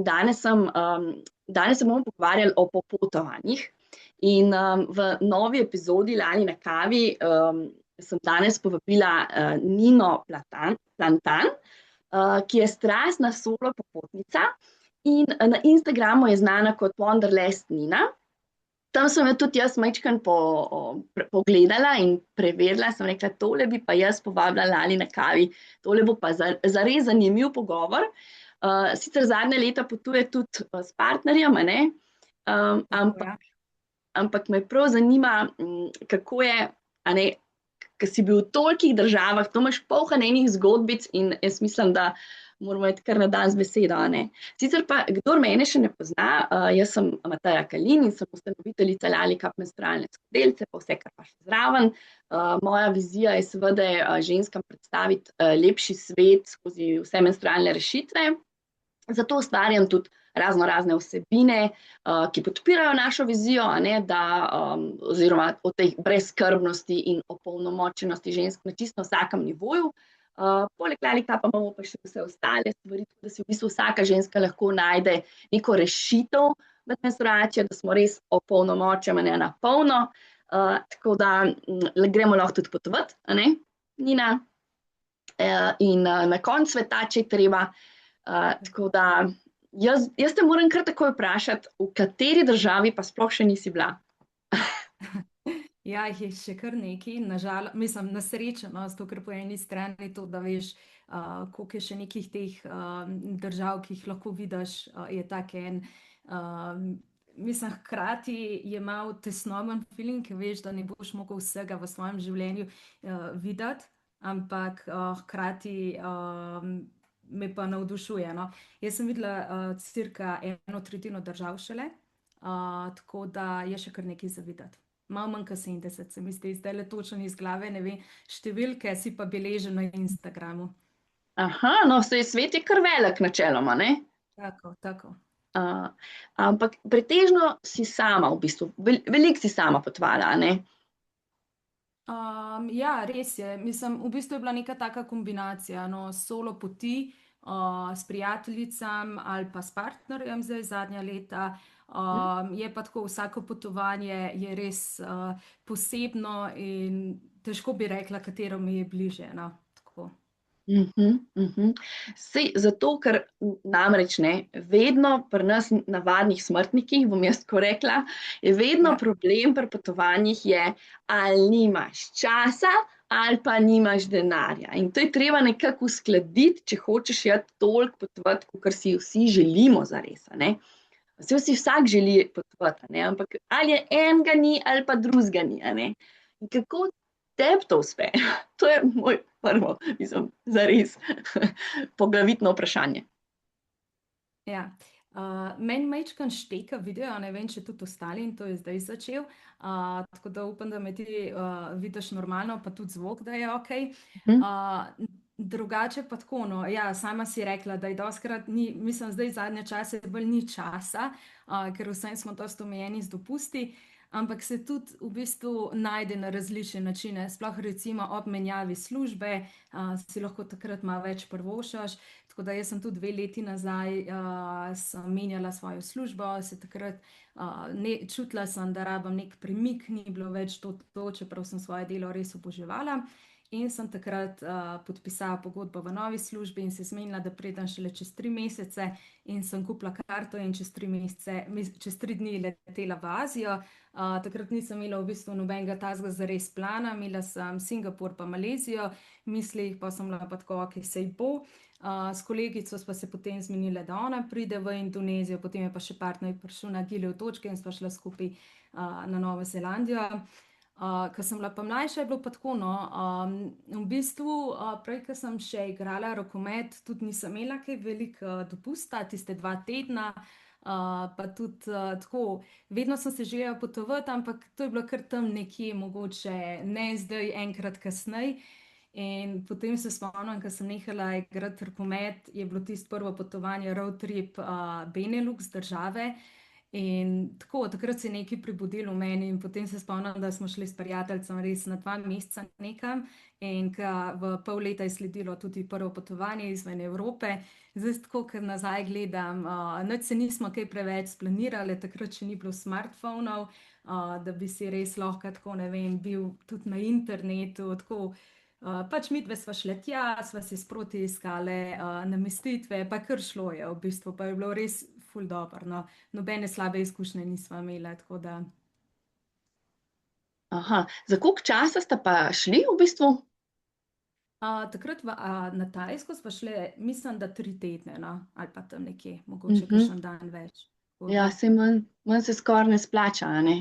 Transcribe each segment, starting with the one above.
Danes se bomo pogovarjali o popotovanjih in v novi epizodi Lani na kavi sem danes povabila Nino Plantan, ki je strastna solo popotnica in na Instagramu je znana kot Wanderlust Nina. Tam sem jo tudi jaz majčkeno pogledala in preverila, sem rekla, tole bi pa jaz povabila Lani na kavi, tole bo pa zares zanimiv pogovor. Sicer zadnje leta potuje tudi s partnerjem, a ne? Ja. Ampak me prav zanima, kako je, a ne, ker si bil v tolikih državah, to imaš polno enih zgodbic in jaz mislim, da moramo iti kar na dan z besedo, a ne. Sicer pa, kdor mene še ne pozna, jaz sem Mateja Kalin in sem ustanoviteljica Lali Cup menstrualne skodelice, pa vse, kar pa še zraven. Moja vizija je seveda ženskam predstaviti lepši svet skozi vse menstrualne rešitve. Zato ustvarjam tudi razne vsebine, ki podpirajo našo vizijo, a ne, da, oziroma o tej brezskrbnosti in opolnomočenosti žensk na čisto vsakem nivoju. Poleg Lali Cupa imamo pa še vse ostale stvari, da si v bistvu vsaka ženska lahko najde neko rešitev med menstruacijo, da smo res opolnomočene na polno. Tako da gremo lahko tudi potovat, a ne, Nina? In na koncu sveta, če je treba. Tako da jaz te moram kar takoj vprašati, v kateri državi pa sploh še nisi bila? Ja, jih je še kar nekaj, mislim, na srečo, no, zato ker po eni strani to, da veš, koliko je še nekih teh držav, ki jih lahko vidiš, je tak en, mislim, hkrati je malo tesnoben feeling, veš, da ne boš mogel vsega v svojem življenju videti, ampak hkrati me pa navdušuje, no. Jaz sem videla cirka 1/3 držav šele, tako da je še kar nekaj za videti. Malo manj kot 70, se mi zdi, zdajle točno iz glave, ne vem, številke si pa beležim na Instagramu. Aha, no, saj svet je kar velik načeloma, ne? Tako. Ampak pretežno si sama v bistvu, veliko si sama potovala, a ne? Ja, res je. Mislim, v bistvu je bila neka taka kombinacija, no, solo poti, s prijateljicam ali pa s partnerjem zdaj zadnja leta. Je pa tako, vsako potovanje je res posebno in težko bi rekla, katero mi je bližje, no, tako. Saj zato, ker namreč ne, vedno pri nas navadnih smrtnikih, bom jaz tako rekla, je vedno Ja. problem pri potovanjih je, ali nimaš časa ali pa nimaš denarja. In to je treba nekako uskladiti, če hočeš toliko potovati, kakor si vsi želimo zares, a ne. Saj si vsak želi potovati, a ne, ampak ali je enega ni ali pa drugega ni, a ne. In kako tebi to uspe? To je moj prvo, mislim, zares poglavitno vprašanje. Ja. Meni majčkeno šteka video, ne vem, če tudi ostali, in to je zdaj začel, tako da upam, da me ti vidiš normalno, pa tudi zvok, da je okej. Drugače pa tako, no, ja, sama si rekla, da je dostikrat ni, mislim, zdaj zadnje čase bolj ni časa, ker vsem smo dosti omejeni z dopusti, ampak se tudi v bistvu najde na različne načine, sploh recimo ob menjavi službe, si lahko takrat malo več privoščiš. Tako da jaz sem tudi 2 leti nazaj sem menjala svojo službo, se takrat čutila sem, da rabim neki premik, ni bilo več to, čeprav sem svoje delo res oboževala. In sem takrat podpisala pogodbo v novi službi in se zmenila, da pridem šele čez 3 mesece, in sem kupila karto in čez 3 dni letela v Azijo. Takrat nisem imela v bistvu nobenega takega zares plana, imela sem Singapur pa Malezijo, v mislih pa sem bila pa tako, okej, saj bo. S kolegico sva se potem zmenila, da ona pride v Indonezijo, potem je pa še partner prišel na Gili otočke in sva šla skupaj na Novo Zelandijo. Ko sem bila pa mlajša, je bilo pa tako, no, v bistvu prej, ko sem še igrala rokomet, tudi nisem imela kaj veliko dopusta, tiste 2 tedna, pa tudi tako, vedno sem se želela potovati, ampak to je bilo kar tam nekje, mogoče ne zdaj, enkrat kasneje. In potem se spomnim, ko sem nehala igrati rokomet, je bilo tisto prvo potovanje road trip Benelux države. In tako, takrat se je nekaj prebudilo v meni, in potem se spomnim, da smo šli s prijateljem res na 2 meseca nekam, in v pol leta je sledilo tudi prvo potovanje izven Evrope. Zdaj, tako, ker nazaj gledam, nič se nismo kaj preveč splanirali, takrat še ni bilo smartfonov, da bi si res lahko tako, ne vem, bil tudi na internetu. Tako, pač midve sva šle tja, sva si sproti iskale namestitve, pa kar šlo je, v bistvu pa je bilo res ful dobro. No. Nobene slabe izkušnje nisva imela, tako da. Aha, za koliko časa sta pa šli v bistvu? Takrat na Tajsko sva šle, mislim, da 3 tedne, no, ali pa tam nekje, mogoče kakšen dan več. Tako Ja, da. se manj se skoraj ne splača, a ne?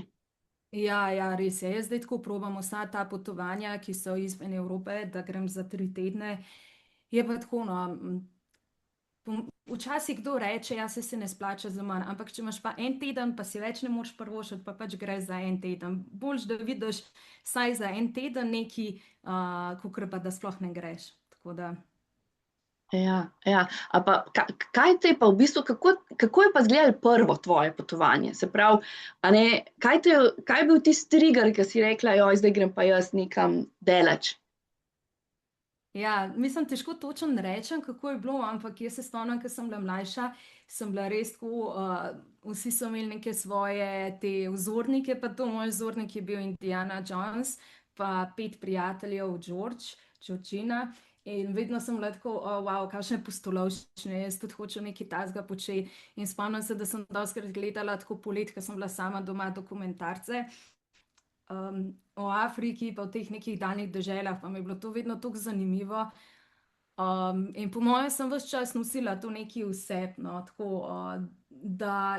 Ja, res je. Jaz zdaj tako probam vsa ta potovanja, ki so izven Evrope, da grem za 3 tedne. Je pa tako, no, včasih kdo reče, ja, se ne splača za manj, ampak če imaš pa en teden, pa si več ne moreš privoščiti, pa pač greš za en teden. Boljš, da vidiš vsaj za en teden neki, kakor pa da sploh ne greš. Tako da. Ja. A pa, kaj te pa v bistvu, kako je pa izgledalo prvo tvoje potovanje? Se pravi, a ne, kaj je bil tisti trigger, ki si rekla, joj, zdaj grem pa jaz nekam daleč? Ja, mislim, težko točno rečem, kako je bilo, ampak jaz se spomnim, ker sem bila mlajša, sem bila res tako, vsi so imeli neke svoje te vzornike, pa to moj vzornik je bil Indiana Jones, pa 5 prijateljev Georgina. In vedno sem bila tako, wow, kakšne pustolovščine, jaz tudi hočem nekaj takega početi. In spomnim se, da sem dostikrat gledala tako poleti, ko sem bila sama doma, dokumentarce. O Afriki, pa v teh nekih daljnih deželah, pa mi je bilo to vedno tako zanimivo. In po mojem sem ves čas nosila to neki vseb, no, tako,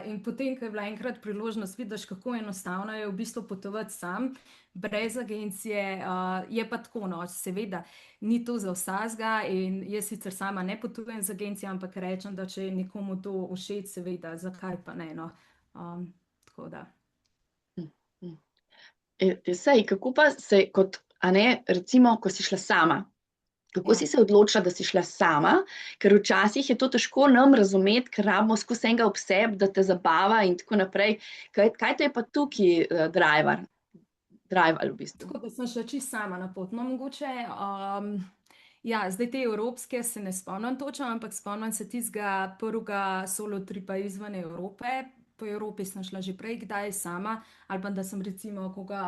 in potem, ko je bila enkrat priložnost, vidiš, kako enostavno je v bistvu potovati sam, brez agencije, je pa tako, no, seveda, ni to za vsakega in jaz sicer sama ne potujem z agencijo, ampak rečem, da če je nekomu to všeč, seveda, zakaj pa ne, no. Tako da. Sej, kako pa se kot, a ne, recimo, ko si šla sama, kako si se odločila, da si šla sama, ker včasih je to težko nam razumeti, ker rabimo skozi enega ob sebi, da te zabava in tako naprej. Kaj te je pa tukaj driver v bistvu? Tako da sem šla čisto sama na pot. No, mogoče, ja, zdaj te evropske se ne spomnim točno, ampak spomnim se tistega prvega solo tripa izven Evrope. Po Evropi sem šla že prej kdaj sama, ali pa da sem recimo koga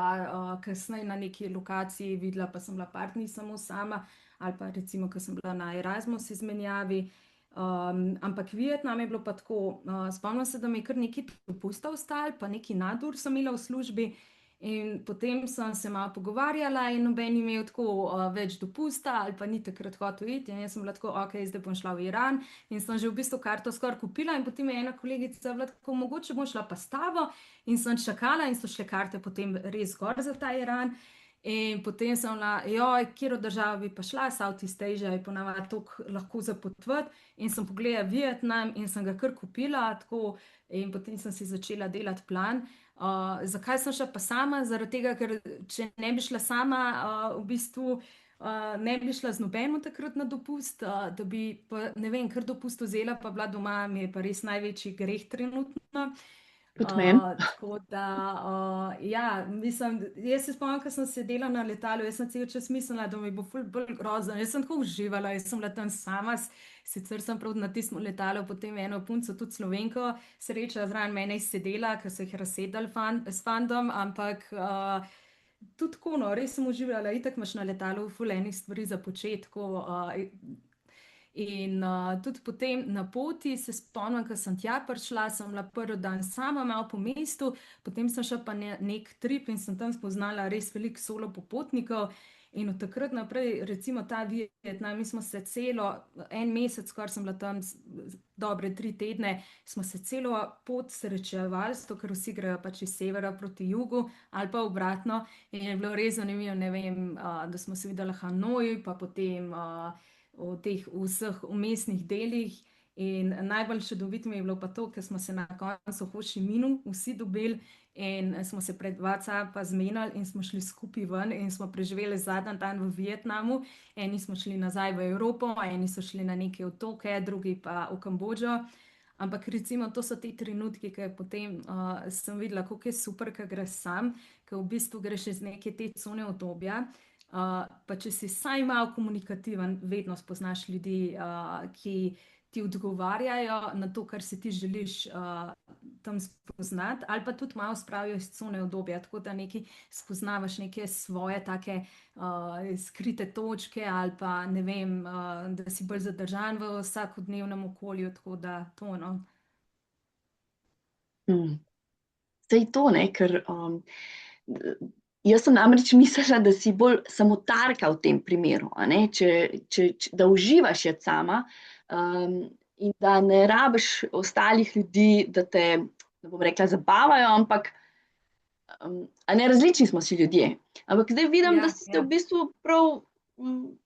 kasneje na neki lokaciji videla, pa sem bila par dni samo sama, ali pa recimo, ko sem bila na Erasmus izmenjavi. Ampak Vietnam je bilo pa tako, spomnim se, da mi je kar nekaj dopusta ostalo, pa neki nadur sem imela v službi. In potem sem se malo pogovarjala in noben ni imel tako več dopusta ali pa ni takrat hotel iti. In jaz sem bila tako, ok, zdaj bom šla v Iran in sem že v bistvu karto skoraj kupila in potem je ena kolegica bila tako, mogoče bom šla pa s tabo in sem čakala in so šle karte potem res gor za ta Iran. In potem sem bila, joj, kjero državo bi pa šla, Southeast Asia je ponavadi tako lahko za potovati in sem pogledala Vietnam in sem ga kar kupila tako in potem sem si začela delati plan. Zakaj sem šla pa sama? Zaradi tega, ker če ne bi šla sama, v bistvu ne bi šla z nobeno takrat na dopust, da bi pa, ne vem, kar dopust vzela, pa bila doma, mi je pa res največji greh trenutno. Tudi meni. Tako da, ja, mislim, jaz se spomnim, ko sem sedela na letalu, jaz sem cel čas mislila, da mi bo ful bolj grozno. Jaz sem tako uživala, jaz sem bila tam sama, sicer sem prav na tistem letalu, potem eno punco, tudi Slovenko, sreča zraven mene je sedela, ker so jih razsedali s fandom, ampak tudi tako, no, res sem uživala, itak imaš na letalu ful enih stvari za početku. In tudi potem na poti se spomnim, ko sem tja prišla, sem bila prvi dan sama malo po mestu, potem sem šla pa nek trip in sem tam spoznala res veliko solo popotnikov. In od takrat naprej, recimo ta Vietnam, mi smo se en mesec, skoraj sem bila tam, dobre 3 tedne, smo se celo pot srečevali, zato ker vsi grejo pač iz severa proti jugu ali pa obratno. In je bilo res zanimivo, ne vem, da smo se videli Hanoj, pa potem v teh vseh umestnih delih. In najbolj čudovito mi je bilo pa to, ker smo se na koncu v Ho Chi Minu vsi dobili in smo se pred WhatsAppa zmenili in smo šli skupaj ven in smo preživeli zadnji dan v Vietnamu. Eni smo šli nazaj v Evropo, eni so šli na neke otoke, drugi pa v Kambodžo. Ampak recimo to so te trenutki, ki potem sem videla, kako je super, ko greš sam, ko v bistvu greš iz neke te cone obdobja. Pa če si saj malo komunikativen, vedno spoznaš ljudi, ki ti odgovarjajo na to, kar si ti želiš tam spoznati, ali pa tudi malo spravijo iz cone obdobja, tako da neki spoznavaš neke svoje take skrite točke, ali pa ne vem, da si bolj zadržan v vsakodnevnem okolju, tako da to, no. Sej to, ne, ker jaz sem namreč mislila, da si bolj samotarka v tem primeru, a ne, da uživaš je sama in da ne rabiš ostalih ljudi, da te, ne bom rekla, zabavajo, ampak a ne, različni smo si ljudje. Ampak zdaj vidim, da si se v bistvu prav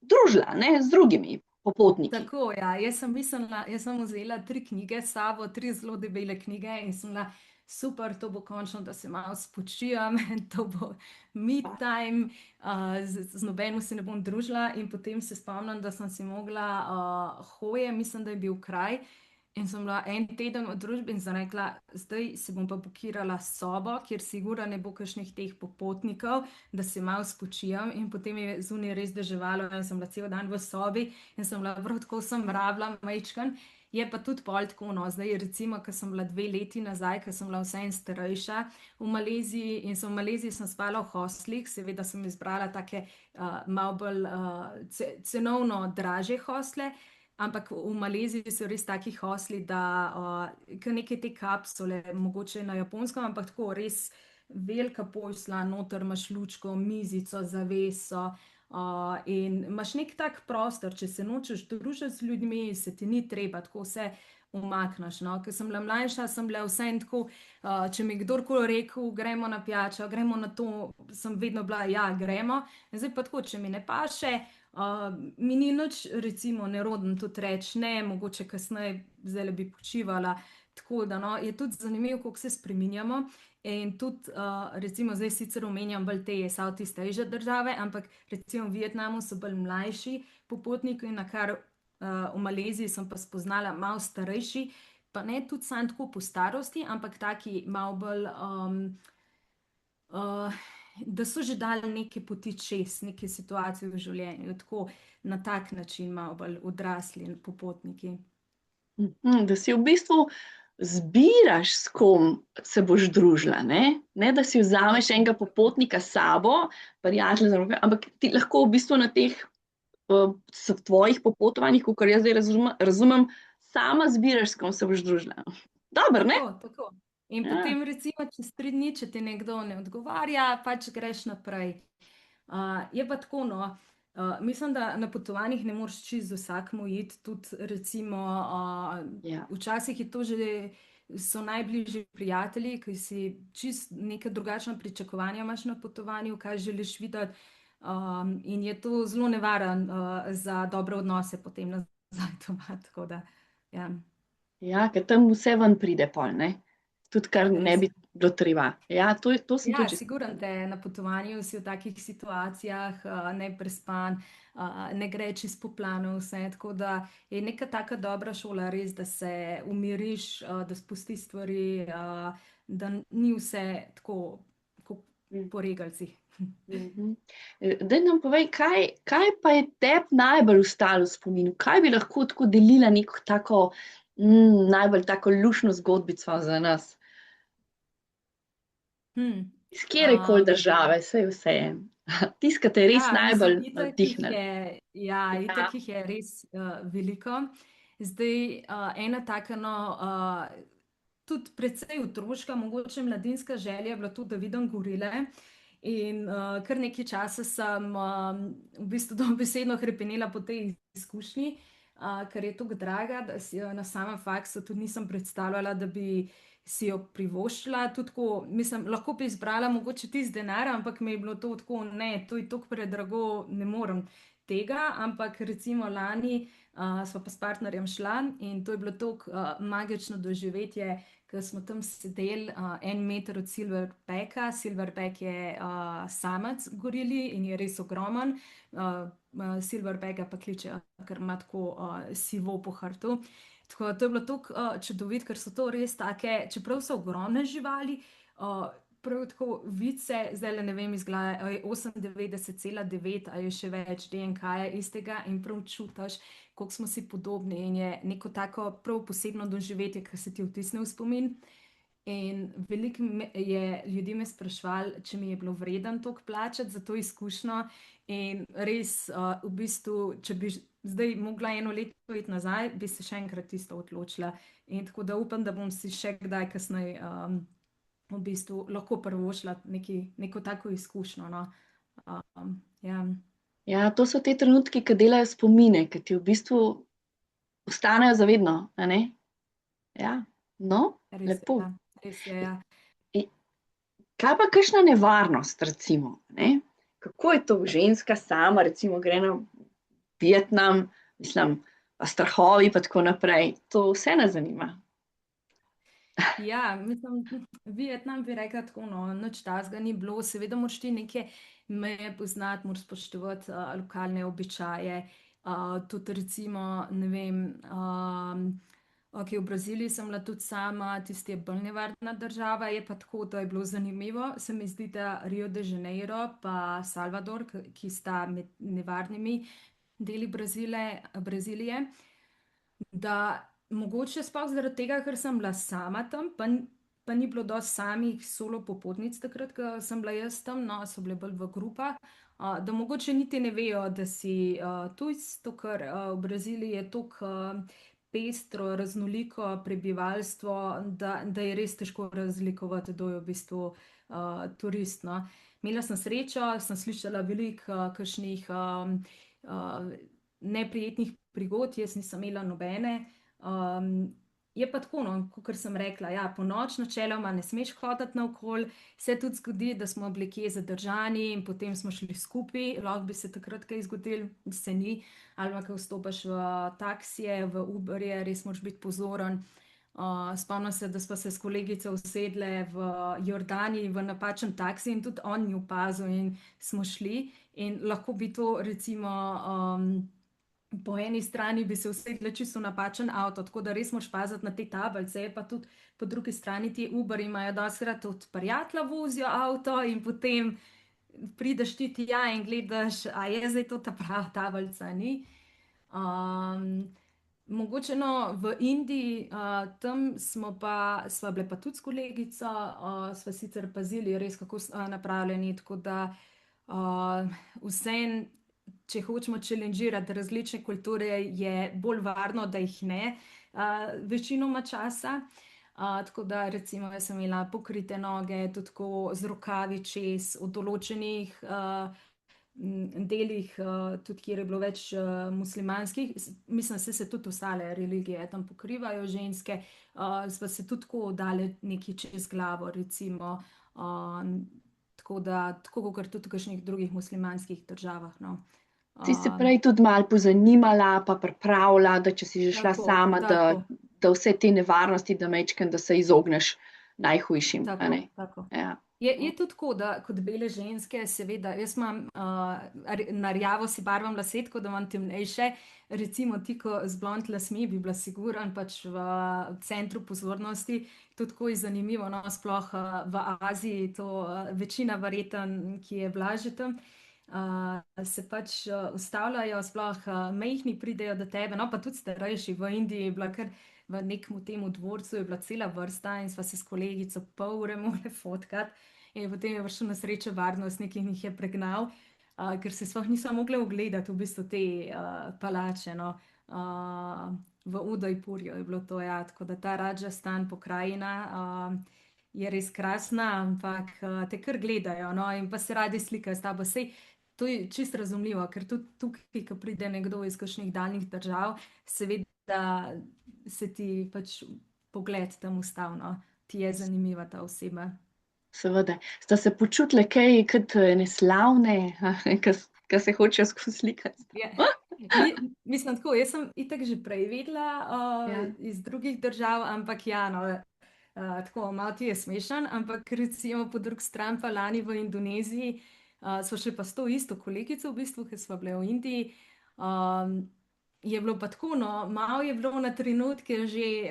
družila, ne, z drugimi popotniki. Tako, ja, jaz sem vzela 3 knjige s sabo, 3 zelo debele knjige in sem bila super, to bo končno, da se malo spočijem, to bo me time, z nobenim se ne bom družila in potem se spomnim, da sem si mogla Hoje, mislim, da je bil kraj, in sem bila en teden v družbi in sem rekla, zdaj se bom pa bukirala sobo, kjer sigurno ne bo kakšnih teh popotnikov, da se malo spočijem, in potem je zunaj res deževalo in sem bila cel dan v sobi in sem bila prav tako sem mravljala majčken. Je pa tudi pol tako, no, zdaj recimo, ko sem bila 2 leti nazaj, ko sem bila vseeno starejša v Maleziji in v Maleziji sem spala v hostlih, seveda sem izbrala take malo bolj cenovno dražje hostle, ampak v Maleziji so res taki hostli, da kar neke te kapsule, mogoče na Japonskem, ampak tako res velika posla, noter imaš lučko, mizico, zaveso, in imaš nek tak prostor, če se nočeš družiti z ljudmi, se ti ni treba, tako vse umakneš, no. Ko sem bila mlajša, sem bila vseeno tako, če mi je kdorkoli rekel, gremo na pijačo, gremo na to, sem vedno bila, ja, gremo. Zdaj pa tako, če mi ne paše, mi ni nič recimo nerodno tudi reči, ne, mogoče kasneje, zdajle bi počivala, tako da, no, je tudi zanimivo, kako se spreminjamo. In tudi, recimo, zdaj sicer omenjam bolj te Southeast Asia države, ampak recimo v Vietnamu so bolj mlajši popotniki, na kar v Maleziji sem pa spoznala malo starejši, pa ne tudi samo tako po starosti, ampak taki malo bolj, da so že dali neke poti čez, neke situacije v življenju, tako na tak način malo bolj odrasli popotniki. Da si v bistvu zbiraš, s kom se boš družila, ne? Ne, da si vzameš enega popotnika s sabo, prijatelja, ampak ti lahko v bistvu na teh tvojih popotovanjih, kakor jaz zdaj razumem, sama zbiraš, s kom se boš družila. Dobro, ne? Tako. In potem recimo čez 3 dni, če ti nekdo ne odgovarja, pač greš naprej. Je pa tako, no, mislim, da na potovanjih ne moreš čisto z vsakim iti, tudi recimo, včasih je to že, so najbližji prijatelji, ki si čisto neka drugačna pričakovanja imaš na potovanju, kaj želiš videti, in je to zelo nevaren za dobre odnose potem nazaj doma, tako da, ja. Ja, ker tam vse ven pride pol, ne? Tudi kar ne bi bilo treba. Ja, to sem Ja, tudi. sigurno te na potovanju si v takih situacijah neprespan, ne gre čez po planu vse, tako da je neka taka dobra šola res, da se umiriš, da spustiš stvari, da ni vse tako kot po regalcih. Daj nam povej, kaj pa je tebi najbolj ostalo v spominu? Kaj bi lahko tako delila neko tako, najbolj tako luštno zgodbico za nas? Iz katerekoli države, saj vseeno. Tisto, ki te je res najbolj navdihnilo. Ja, itak jih je res veliko. Zdaj, ena taka, no, tudi precej otroška, mogoče mladinska želja je bila to, da vidim gorile. In kar nekaj časa sem v bistvu dobesedno hrepenela po tej izkušnji, ker je tako draga, da si jo na samem faksu tudi nisem predstavljala, da bi si jo privoščila. Tudi tako, mislim, lahko bi izbrala mogoče tisti denar, ampak mi je bilo to tako, ne, to je tako predrago, ne morem tega, ampak recimo lani sva pa s partnerjem šla in to je bilo tako magično doživetje, ker smo tam sedeli 1 meter od Silverbacka. Silverback je samec gorili in je res ogromen. Silverbacka pa kličejo, ker ima tako sivo po hrbtu. Tako da to je bilo tako čudovit, ker so to res take, čeprav so ogromne živali, prav tako vice, zdaj le ne vem, izgleda, a je 98,9 ali je še več DNK-ja istega in prav čutiš, koliko smo si podobni in je neko tako prav posebno doživetje, ki se ti vtisne v spomin. In veliko je ljudi me sprašvali, če mi je bilo vreden toliko plačati za to izkušnjo. In res, v bistvu, če bi zdaj mogla eno leto iti nazaj, bi se še enkrat isto odločila. In tako da upam, da bom si še kdaj kasneje v bistvu lahko privoščila neko tako izkušnjo. No. Ja, Ja, to so te trenutki, ki delajo spomine, ki ti v bistvu ostanejo zavedno, a ne? Ja, no, res je, lepo. ja, res je, ja. I- Kaj pa kakšna nevarnost, recimo, ne? Kako je to ženska sama, recimo, gre na Vietnam, mislim, pa strahovi, pa tako naprej. To vse nas zanima. Ja, mislim, Vietnam bi rekla tako, no, nič takega ni bilo. Seveda moraš ti neke meje poznati, moraš spoštovati lokalne običaje. Tudi recimo, ne vem, ok, v Braziliji sem bila tudi sama, tisti je bolj nevarna država, je pa tako, da je bilo zanimivo. Se mi zdi, da Rio de Janeiro pa Salvador, ki sta med nevarnimi deli Brazilije, da mogoče sploh zaradi tega, ker sem bila sama tam, pa ni bilo dosti samih solo popotnic takrat, ko sem bila jaz tam, no, so bile bolj v grupah, da mogoče niti ne vejo, da si tujc, to, ker v Braziliji je toliko pestro, raznoliko prebivalstvo, da je res težko razlikovati, kdo je v bistvu turist. No. Imela sem srečo, sem slišala veliko kakšnih neprijetnih prigod, jaz nisem imela nobene. Je pa tako, no, kot sem rekla, ja, po noč načeloma ne smeš hoditi naokoli, se tudi zgodi, da smo bili kje zadržani in potem smo šli skupaj, lahko bi se takrat kaj zgodilo, se ni, ali pa ko vstopaš v taksije, v Uberje, res moraš biti pozoren. Spomnim se, da smo se s kolegico usedle v Jordaniji v napačen taksi in tudi on ni opazil in smo šli in lahko bi to recimo po eni strani bi se usedla čisto v napačen avto, tako da res moraš paziti na te tablice, pa tudi po drugi strani ti Uber imajo dostakrat od prijatelja vozijo avto in potem prideš ti tja in gledaš, a je zdaj to ta prava tablica, ni. Mogoče no, v Indiji, tam sva bile pa tudi s kolegico, sva sicer pazili res, kako so napravljeni, tako da vseeno, če hočemo challengirati različne kulture, je bolj varno, da jih ne večinoma časa. Tako da recimo jaz sem imela pokrite noge, tudi tako z rokavi čez, v določenih delih, tudi kjer je bilo več muslimanskih, mislim, se tudi ostale religije tam pokrivajo ženske, sva se tudi tako dale nekaj čez glavo, recimo, tako da, tako kot tudi v kakšnih drugih muslimanskih državah, no. Si se prej tudi malo pozanimala, pa pripravila, da če si že šla Tako, sama, tako. da vse te nevarnosti, da mečken, da se izogneš najhujšim, a Tako, ne? tako. Ja. Je tudi tako, da kot bele ženske, seveda, jaz imam na rjavo si barvam lase, tako da imam temnejše, recimo ti, ko z blond lasmi bi bila siguran pač v centru pozornosti, to tako je zanimivo, no, sploh v Aziji, to večina verjetno, ki je bila že tam, se pač ustavljajo, sploh majhni pridejo do tebe, no pa tudi starejši, v Indiji je bila kar v nekem temu dvorcu je bila cela vrsta in sva se s kolegico pol ure mogli fotkati. In potem je prišel na srečo varnostnik in jih je pregnal, ker se sploh niso mogli ogledati v bistvu te palače. No. V Udajpurju je bilo to, ja, tako da ta Rajasthan pokrajina je res krasna, ampak te kar gledajo, no, in pa se radi slikajo s tabo. Sej, to je čisto razumljivo, ker tudi tukaj, ko pride nekdo iz kakšnih daljnih držav, seveda se ti pač pogled tam ustavno, ti je zanimiva ta oseba. Seveda. Sta se počutile kaj kot neslavne, ki se hočejo skozi slikati? Ja. Mislim tako, jaz sem itak že prej vedela Ja. iz drugih držav, ampak ja, no, tako malo ti je smešen, ampak recimo po drugi strani pa lani v Indoneziji smo še pa s to isto kolegico v bistvu, ki smo bile v Indiji, je bilo pa tako, no, malo je bilo na trenutke že,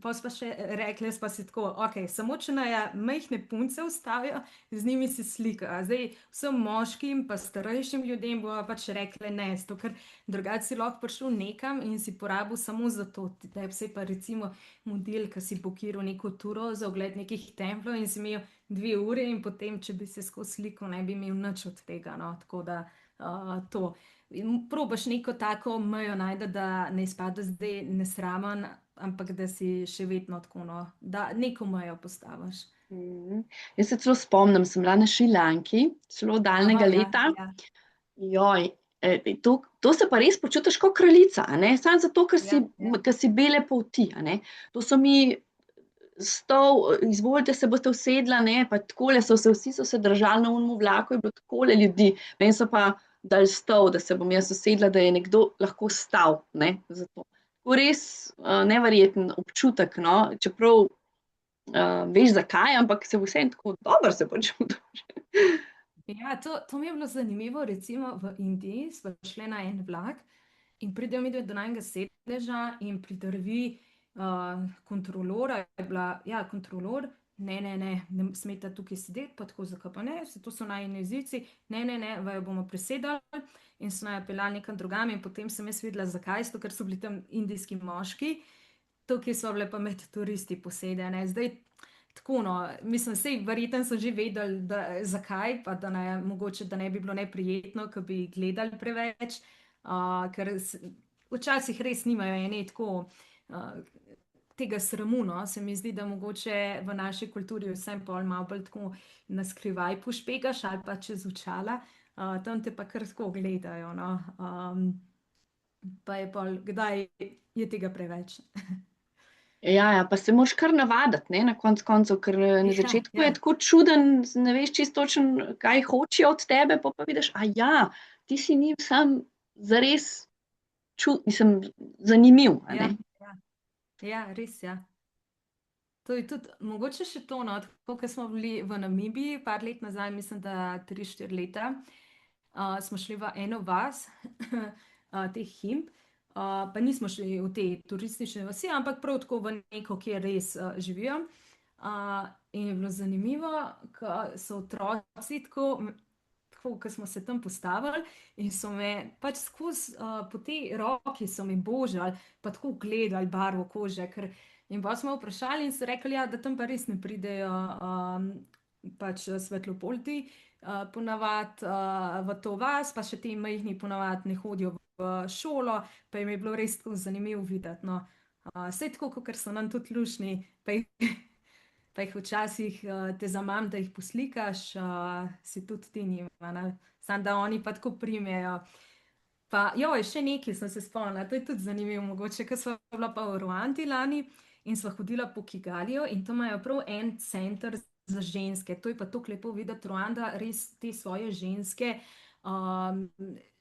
pa smo še rekli, pa si tako, ok, samo če naj majhne punce ustavijo, z njimi se slika. Zdaj vsem moškim pa starejšim ljudem bo pač rekli ne, zato ker drugače si lahko prišel nekam in si porabil samo za to, da je vse pa recimo model, ki si blokiral neko turo za ogled nekih templov in si imel 2 ure in potem, če bi se skozi sliko, ne bi imel nič od tega, no, tako da to. In probaš neko tako mejo najti, da ne izpada zdaj nesramen, ampak da si še vedno tako, no, da neko mejo postaviš. Jaz se celo spomnim, sem bila na Šrilanki, zelo daljnega Aha, ja, leta. ja, Joj, to se pa res počutiš kot kraljica, a ne? Samo zato, ja, ja. ker si bele polti, a ne? To so mi stol, izvolite se, boste usedla, ne? Pa takole vsi so se držali na unmu vlaku, je bilo takole ljudi. Meni so pa dal stol, da se bom jaz usedla, da je nekdo lahko stal, ne? Zato. To je res neverjeten občutek, no? Čeprav veš zakaj, ampak se vseeno tako dobro se počutiš. Ja, to mi je bilo zanimivo, recimo v Indiji smo šli na en vlak in pridejo mi do najnega sedeža in pridrvi kontrolora, je bila, ja, kontrolor, ne smete tukaj sedeti, pa tako zakaj pa ne, to so najini jezici, ne, vaju bomo presedali in so naj peljali nekam drugam in potem sem jaz videla, zakaj, zato ker so bili tam indijski moški, tukaj so bile pa med turisti posedene, zdaj tako, no, mislim, sej verjetno so že vedeli, zakaj, pa da ne, mogoče, da ne bi bilo neprijetno, ko bi gledali preveč, ker včasih res nimajo ene tako tega sramu, no, se mi zdi, da mogoče v naši kulturi vsem pol malo bolj tako na skrivaj pošpegaš ali pa čez očala, tam te pa kar tako gledajo, no, pa je pol, kdaj je tega preveč. Ja, pa se moraš kar navaditi, ne, na koncu koncev, ker na Ja, začetku je ja. tako čuden, ne veš čisto točno, kaj hočejo od tebe, pa vidiš, a ja, ti si njim sam zares mislim, zanimiv, a Ja, ne. ja, ja, res, ja. To je tudi mogoče še to, no, tako kot smo bili v Namibiji par let nazaj, mislim, da 3-4 leta, smo šli v eno vas, teh himb, pa nismo šli v te turistične vasi, ampak prav tako v neko, kjer res živijo. In je bilo zanimivo, ko so otroci tako, ko smo se tam postavili in so me pač skozi po tej roki so mi božali, pa tako gledali barvo kože, in pa smo vprašali in so rekli, ja, da tam pa res ne pridejo pač svetlopolti ponavadi v to vas, pa še ti majhni ponavadi ne hodijo v šolo, pa jim je bilo res tako zanimivo videti, no. Saj tako, ker so nam tudi luštni, pa jih včasih te zamam, da jih poslikaš, si tudi ti njima, ne. Samo da oni pa tako primejo. Pa, joj, še nekaj sem se spomnila, to je tudi zanimivo, mogoče, ker sva bila pa v Ruandi lani in sva hodila po Kigaliju in tam imajo prav en center za ženske. To je pa tako lepo videti, Ruanda res te svoje ženske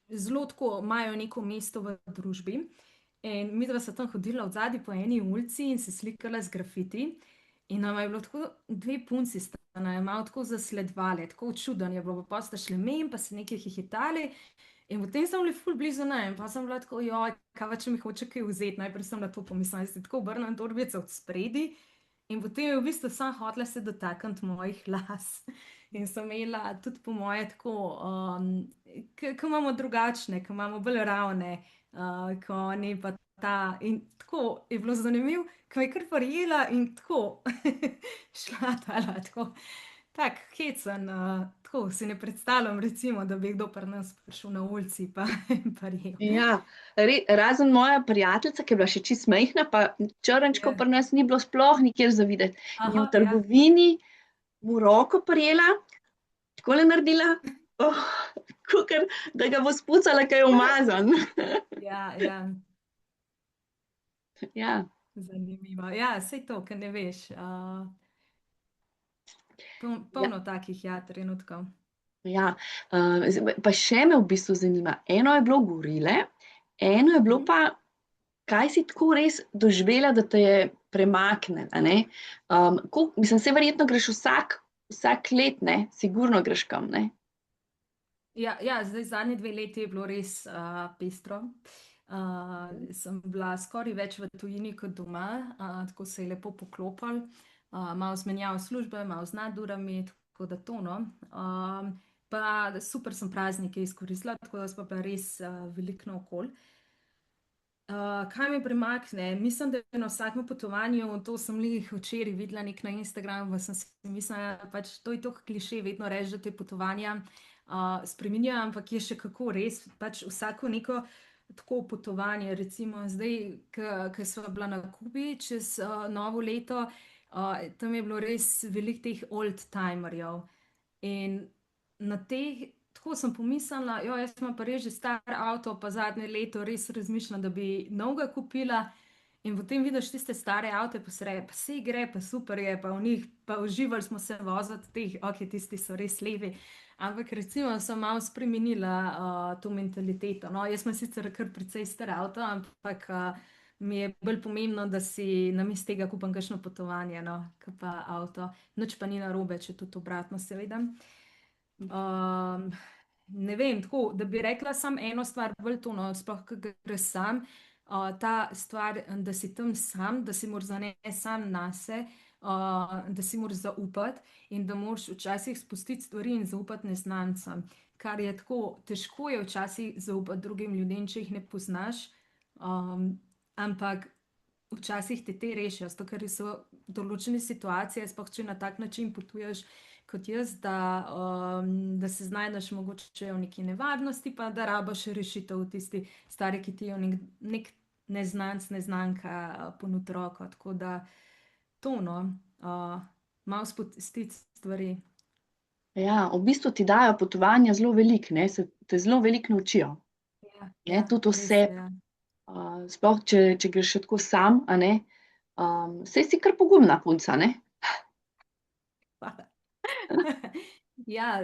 zelo tako imajo neko mesto v družbi. In midva sva tam hodila od zadaj po eni ulici in se slikala z grafiti. In nama je bilo tako, 2 punci sta naju malo tako zasledovali, tako čuden je bilo, pa sta šli mimo, pa se nekaj hihitali. In potem sem bili ful blizu naj, pa sem bila tako, joj, kaj pa če mi hoče kaj vzeti, najprej sem na to pomislila, da si tako obrnem torbico od spredi. In potem je v bistvu sam hotela se dotakniti mojih las. In sem imela tudi po moje tako, ki imamo drugačne, ki imamo bolj ravne, ko oni pa ta. In tako je bilo zanimivo, ko je kar verjela in tako šla tala, tako. Tak, hecen, tako si ne predstavljam, recimo, da bi kdo pri nas prišel na ulici pa prijel. Ja, razen moja prijateljica, ki je bila še čist majhna, pa črnčkov Ja. pri nas ni bilo sploh nikjer za videti. In je v Aha, ja, trgovini mu roko prijela, tako le naredila, oh, kakor da ga bo spucala, kaj je umazan. ja, ja, Ja, zanimivo. Ja, sej to, ker ne veš. ja, Polno takih, ja, trenutkov. ja. Pa še me v bistvu zanima. Eno je bilo gorile, eno je bilo Mhm. pa, kaj si tako res doživela, da te je premaknilo, a ne? Mislim, se verjetno greš vsak let, ne? Sigurno greš kam, ne? Ja, ja, zdaj zadnji 2 leti je bilo res pestro. Sem bila skoraj več v tujini kot doma, tako se je lepo poklopil. Malo zmenjal službe, malo z nadurami, tako da to no. Pa super sem praznike izkoristila, tako da smo bila res veliko naokoli. Kaj me premakne? Mislim, da je na vsakem potovanju, to sem jih včeraj videla nek na Instagramu, pa sem si mislila, pač to je to kliše, vedno reči, da te potovanja spreminjajo, ampak je še kako res, pač vsako neko tako potovanje, recimo zdaj, ko sva bila na Kubi čez novo leto, tam je bilo res veliko teh old-timerjev. In na teh, tako sem pomislila, jo, jaz imam pa res že star avto, pa zadnje leto res razmišljam, da bi novega kupila. In potem vidiš tiste stare avte, pa se reje, pa se gre, pa super je, pa v njih, pa uživali smo se voziti teh, ok, tisti so res levi. Ampak recimo sem malo spremenila to mentaliteto. No, jaz sem sicer kar precej star avto, ampak mi je bolj pomembno, da si namesto tega kupim kakšno potovanje, no, kot pa avto. Nič pa ni narobe, če tudi obratno, seveda. Ne vem, tako, da bi rekla samo eno stvar, bolj to, no, sploh, ko greš sam, ta stvar, da si tam sam, da si moraš zanesti sam nase, da si moraš zaupati in da moraš včasih spustiti stvari in zaupati neznancem. Kar je tako, težko je včasih zaupati drugim ljudem, če jih ne poznaš, ampak včasih te rešijo, zato ker so določene situacije, sploh če na tak način potuješ kot jaz, da se znajdeš mogoče v neki nevarnosti, pa da rabaš rešitev v tisti stari, ki ti jo nek neznanc, neznanka ponudi roko. Tako da to, no, malo spustiti stvari. Ja, v bistvu ti dajo potovanja zelo veliko, ne, se te zelo veliko naučijo. Ja, Ne, ja, tudi res vse, je. Ja. sploh če greš še tako sam, a ne, saj si kar pogumna punca, ne? Hvala. Ja,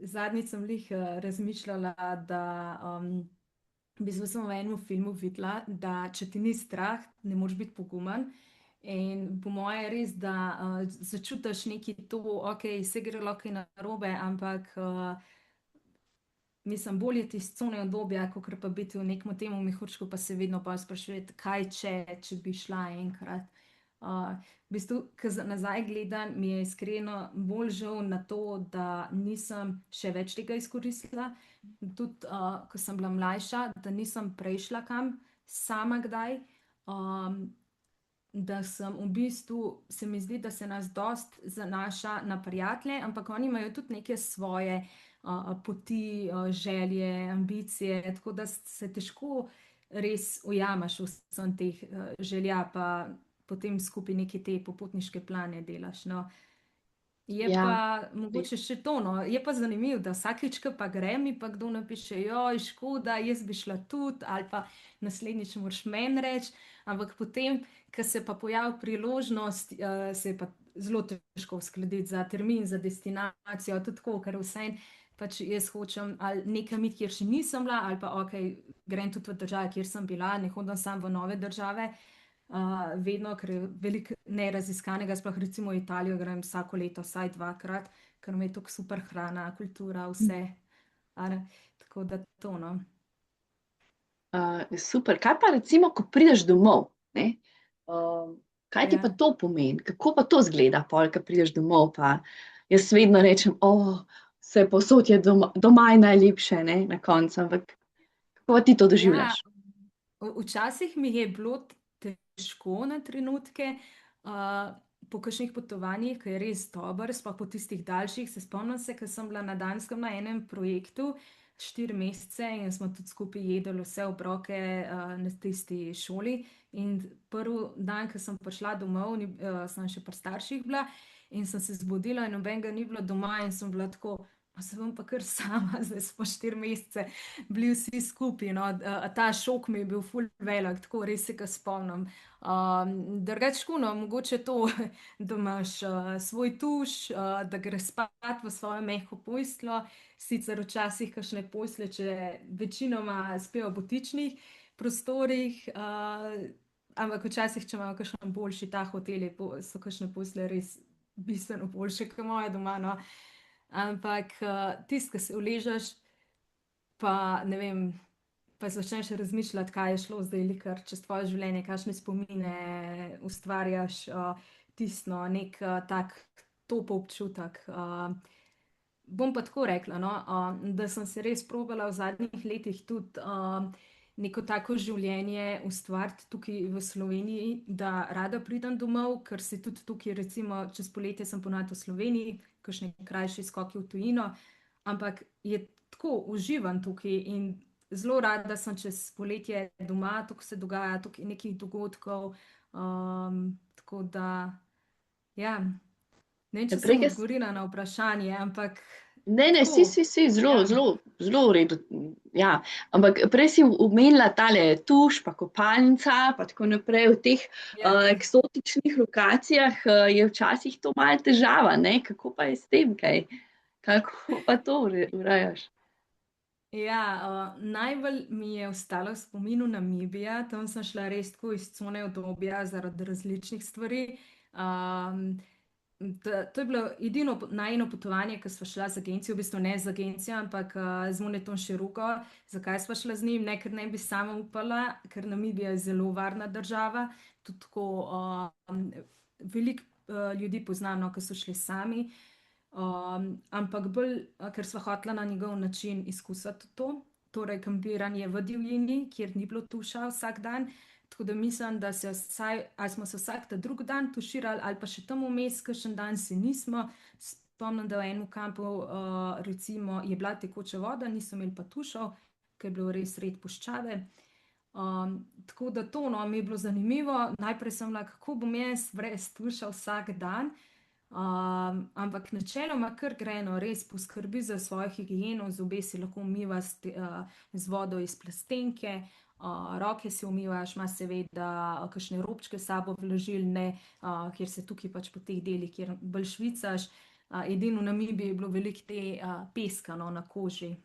zadnjič sem lih razmišljala, da v bistvu sem v enem filmu videla, da če ti ni strah, ne moreš biti pogumen. In po moje je res, da začutiš nekaj to, ok, se gre lahko narobe, ampak mislim, bolje ti iz cone obdobja, kot pa biti v nekem temu mehurčku, pa se vedno pa sprašuješ, kaj če bi šla enkrat. V bistvu, ko nazaj gledam, mi je iskreno bolj žal na to, da nisem še več tega izkoristila. Tudi, ko sem bila mlajša, da nisem prešla kam sama kdaj. Da sem v bistvu, se mi zdi, da se nas dost zanaša na prijatelje, ampak oni imajo tudi neke svoje poti, želje, ambicije, tako da se težko res ujameš v vsem teh želja, pa potem skupaj neke te popotniške plane delaš. No. Je Ja, pa mogoče še to, no, je pa zanimivo, da vsakič, ko pa grem, mi pa kdo napiše, joj, škoda, jaz bi šla tudi, ali pa naslednjič moraš meni reči, ampak potem, ko se pa pojavi priložnost, se je pa zelo težko uskladiti za termin, za destinacijo, tudi tako, ker vse pač jaz hočem ali nekam iti, kjer še nisem bila, ali pa ok, grem tudi v države, kjer sem bila, ne hodim sam v nove države. Vedno, ker je veliko neraziskanega, sploh recimo v Italijo grem vsako leto, vsaj dvakrat, ker mi je tako super hrana, kultura, vse. Tako da to, no. super. Kaj pa recimo, ko prideš domov, ne? Kaj ti pa Ja. to pomeni? Kako pa to zgleda, pol, ko prideš domov? Pa jaz vedno rečem, vse posod je doma, doma je najlepše, ne, na koncu, ampak kako pa ti to Ja, doživljaš? včasih mi je bilo težko na trenutke, po kakšnih potovanjih, ki je res dober, sploh po tistih daljših. Se spomnim se, ko sem bila na Danskem na enem projektu 4 mesece in smo tudi skupaj jedli vse obroke na tisti šoli. In prvi dan, ko sem prišla domov, sem še pri starših bila in sem se zbudila in nobenega ni bilo doma in sem bila tako. Pa se bom pa kar sama, zdaj smo 4 mesece bili vsi skupaj. No. Ta šok mi je bil ful velik, tako res se ga spomnim. Drugače, no, mogoče to, da imaš svoj tuš, da greš spat v svojo mehko posteljo, sicer včasih kakšne postelje, če večinoma spijo v butičnih prostorih, ampak včasih, če imajo kakšen boljši ta hoteli, so kakšne postelje res bistveno boljše, kot moje doma. No. Ampak tisto, ko se uležeš, pa ne vem, pa začneš razmišljati, kaj je šlo zdaj likar čez tvoje življenje, kakšne spomine ustvarjaš, tisto nek tak top občutek. Bom pa tako rekla, no, da sem se res probala v zadnjih letih tudi neko tako življenje ustvariti tukaj v Sloveniji, da rada pridem domov, ker si tudi tukaj, recimo, čez poletje sem ponavadi v Sloveniji, kakšne krajše skoke v tujino, ampak je tako uživam tukaj in zelo rada sem čez poletje doma, tukaj se dogaja, tukaj nekih dogodkov, tako da, ja, ne vem, če sem Prej, odgovorila na vprašanje, ampak ne, tako, zelo, ja, zelo, zelo v redu. Ja. Ampak prej si omenila tale tuš, pa kopalnica, pa tako naprej. V teh ja. eksotičnih lokacijah je včasih to malo težava, ne? Kako pa je s tem, kaj? Kako pa to urejaš? Ja, najbolj mi je ostalo v spominu Namibija, tam sem šla res tako iz cone udobja zaradi različnih stvari. Um, To je bilo edino najino potovanje, ki smo šla z agencijo, v bistvu ne z agencijo, ampak z Monetom Širuko. Zakaj smo šla z njim? Ne, ker ne bi sama upala, ker Namibija je zelo varna država. Tudi tako veliko ljudi poznam, no, ki so šli sami. Ampak bolj, ker sva hotela na njegov način izkusiti to, torej kampiranje v divjini, kjer ni bilo tuša vsak dan. Tako da mislim, da ali smo se vsak ta drug dan tuširali, ali pa še tam vmes, kakšen dan se nismo. Spomnim, da v enem kampu recimo je bila tekoča voda, niso imeli pa tušov, ker je bilo res sred puščave. Tako da to, no, mi je bilo zanimivo. Najprej sem bila, kako bom jaz brez tuša vsak dan. Ampak načeloma kar greno, res poskrbi za svojo higieno, zobe si lahko umiva z vodo iz plastenke, roke si umivaš, ima seveda kakšne robčke s sabo vlažilne, kjer se tukaj pač po teh delih, kjer bolj švicaš. Edino v Namibiji je bilo veliko te peska, no, na koži,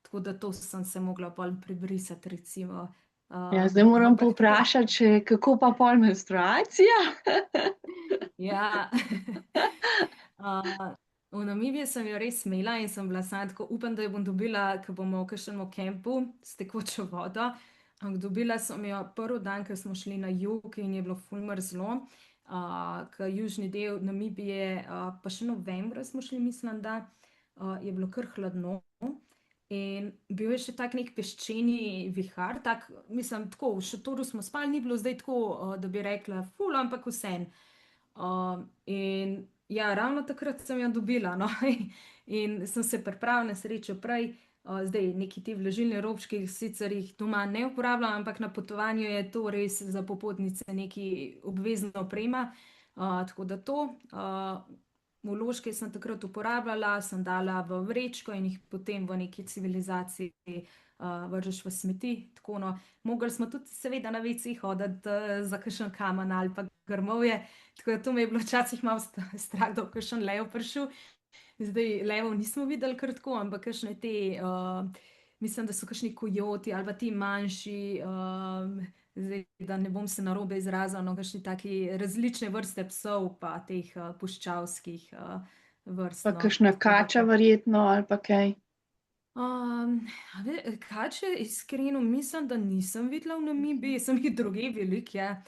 tako da to sem se mogla bolj prebrisati, recimo. Ja, zdaj moram Ampak tako, povprašati, kako pa pol menstruacija? ja. V Namibiji sem jo res imela in sem bila sama tako, upam, da jo bom dobila, ko bomo v kakšnem kampu s tekočo vodo. Ampak dobila sem jo prvi dan, ko smo šli na jug in je bilo ful mrzlo, ker južni del Namibije, pa še novembra smo šli, mislim, da je bilo kar hladno. In bil je še tak nek peščeni vihar, tak, mislim, tako, v šotoru smo spali, ni bilo zdaj tako, da bi rekla ful, ampak vseeno. In ja, ravno takrat sem jo dobila, no, in sem se pripravila na srečo prej. Zdaj, neki ti vlažilni robčki, sicer jih doma ne uporabljam, ampak na potovanju je to res za popotnice neki obvezna oprema. Tako da to, vložke sem takrat uporabljala, sem dala v vrečko in jih potem v neki civilizaciji vržeš v smeti. Tako, no, mogli smo tudi seveda na WC hoditi za kakšen kamen ali pa grmovje. Tako da to me je bilo včasih malo strah, da bo kakšen lev prišel. Zdaj levov nismo videli kar tako, ampak kakšne te, mislim, da so kakšni kojoti ali pa ti manjši, zdaj, da ne bom se narobe izrazila, no, kakšni taki različne vrste psov pa teh puščavskih vrst, Pa no, kakšna tako da kača to. verjetno ali pa kaj? Kače, iskreno mislim, da nisem videla v Namibiji, sem jih druge velik, ja.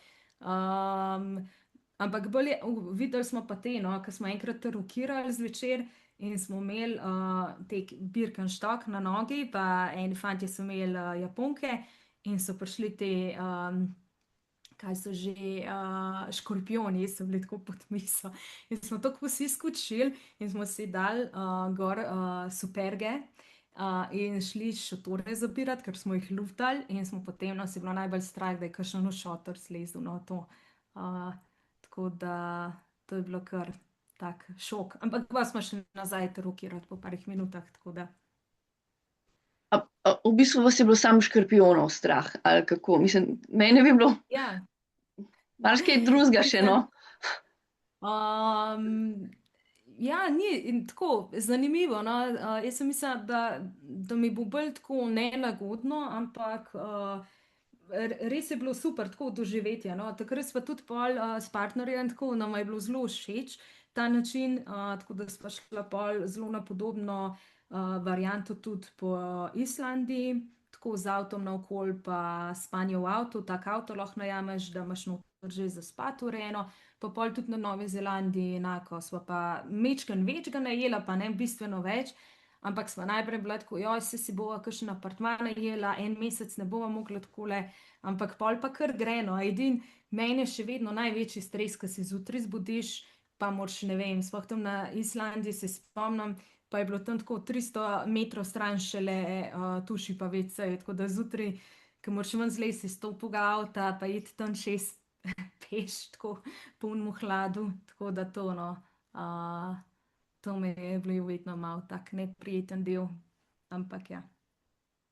Ampak bolje, videli smo pa te, no, ko smo enkrat rokirali zvečer in smo imeli te Birkenstock na nogi, pa eni fantje so imeli japonke in so prišli te, kaj so že, škorpioni, so bili tako pod miso. In smo tako vsi skočili in smo si dali gor superge. In šli šotore zapirati, ker smo jih luftali, in smo potem, no, se je bilo najbolj strah, da je kakšen v šotor slezl, no, to. Tako da to je bilo kar tak šok. Ampak pa smo šli nazaj rokirati po parih minutah, tako da. V bistvu vas je bilo samo škorpijonov strah, ali kako? Mislim, mene bi bilo Ja, marsikaj drugega še, no. mislim, ja, ni in tako zanimivo, no. Jaz sem mislila, da mi bo bolj tako nelagodno, ampak res je bilo super tako doživetje, no. Takrat sva tudi pol s partnerjem, tako nam je bilo zelo všeč ta način, tako da sva šla pol zelo na podobno varianto tudi po Islandiji, tako z avtom naokoli, pa spanje v avtu, tak avto lahko najameš, da imaš noter že za spat urejeno. Pa pol tudi na Novi Zelandiji enako, sva pa mečken večga najela, pa ne bistveno več. Ampak smo najprej bila tako, joj, si bova kakšen apartma najela, en mesec ne bova mogla takole, ampak pol pa kar gre, no. Meni je še vedno največji stres, ko se zjutraj zbudiš, pa moraš, ne vem, sploh tam na Islandiji se spomnim, pa je bilo tam tako 300 metrov stran šele tuši pa WC, tako da zjutraj, ko moraš ven zlesti iz toplega avta, pa iti tam 6 peš, tako po unmu hladu, tako da to, no. To mi je bilo vedno malo tak neprijeten del, ampak ja.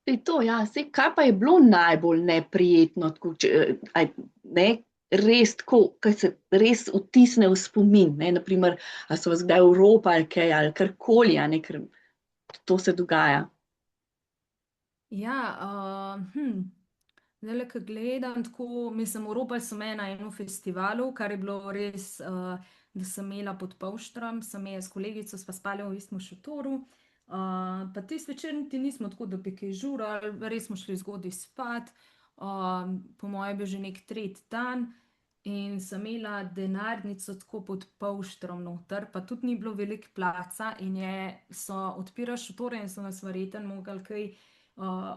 Saj to, ja, saj kaj pa je bilo najbolj neprijetno, tako, ne, res tako, kaj se res vtisne v spomin, ne, naprimer, a so vas kdaj v Evropa ali kaj, ali karkoli, a ne, ker to se dogaja. Ja, zdaj, ko gledam, tako, mislim, Evropa so me na enem festivalu, kar je bilo res, da sem imela pod polštrom, sem je s kolegico, sva spali v istem šotoru, pa tisti večer niti nismo tako, da bi kaj žurali, res smo šli zgodaj spat, po mojem je bil že nek tretji dan in sem imela denarnico tako pod polštrom noter, pa tudi ni bilo veliko placa in so odpirali šotore in so nas verjetno mogli kaj